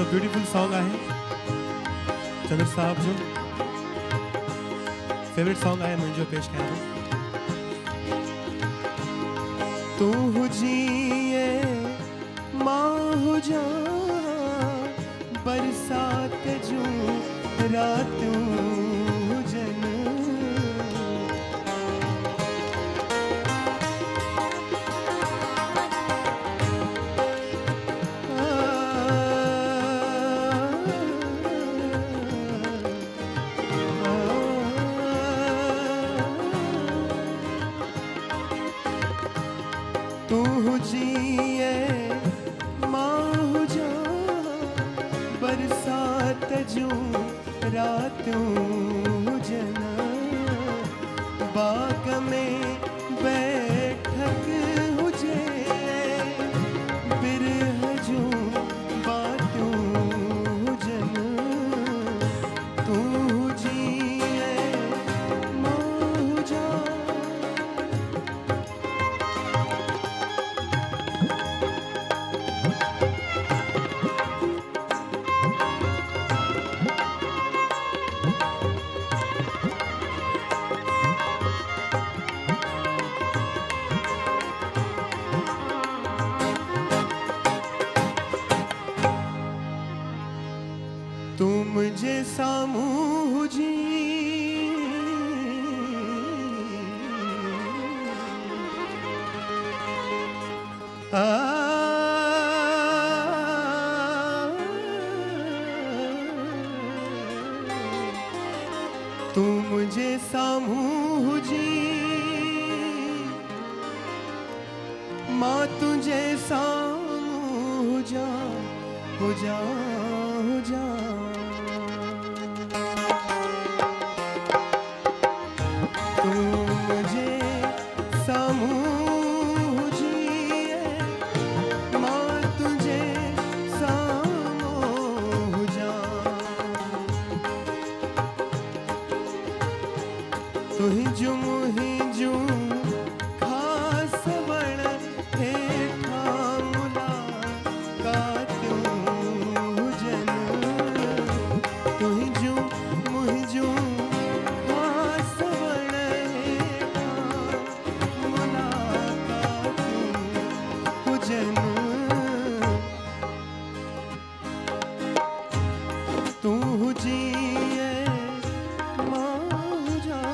मारो beautiful song आहे चंद्र साहब जो फेवरेट सॉन्ग आहे मुंहिंजो पेश कयां तू हुजीए मां हुजां बरसात जूं रातूं हुजन तू हुजीए मां हुजां बरसात जूं रातूं हुजन बाग में बैठक हुजे बिरह जूं बातूं हुजन तू हुजीए मां हुजां तू मुझे सामूं हुजी तू मुझे सामूं हुजी मां तुझे सामूं हुजा हुजा हुजा तू मुझे सामूं हुजीए मां तुझे सामूं हुजा तुहिंजूं मुहिंजूं ख़ास वण हेठां मुलाक़ातूं हुजन तुहिंजूं मुहिंजूं ख़ास वण हेठां मुलाक़ातूं हुजन तू हुजीए मां हुजां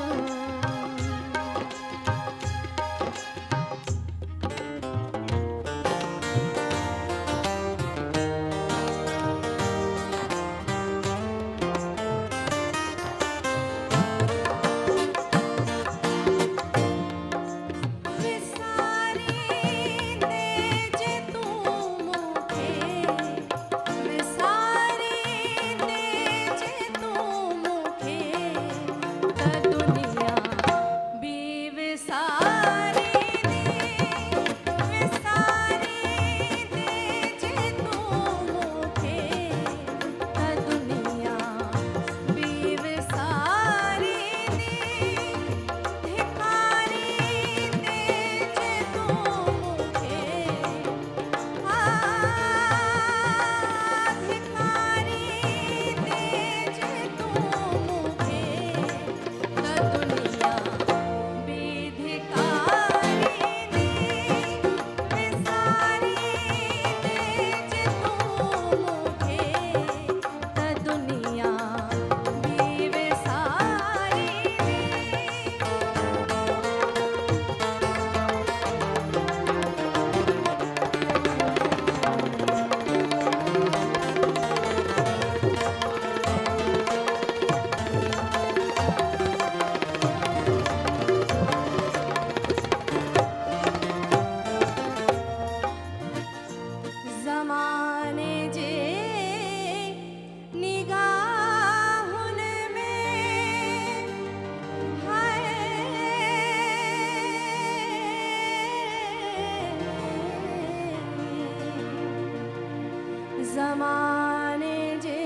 ज़माने जे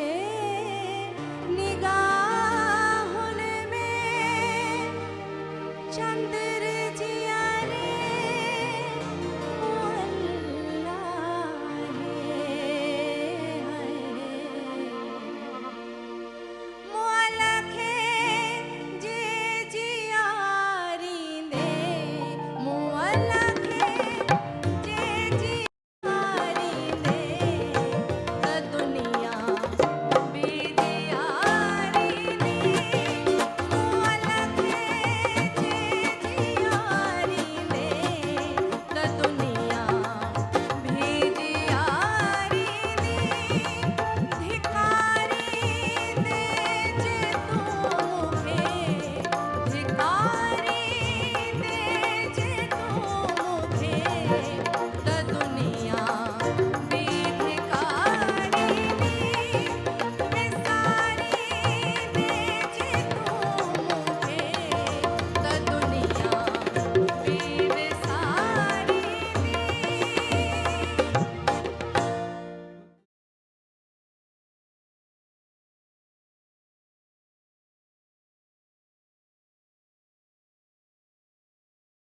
निगाहुन में चंद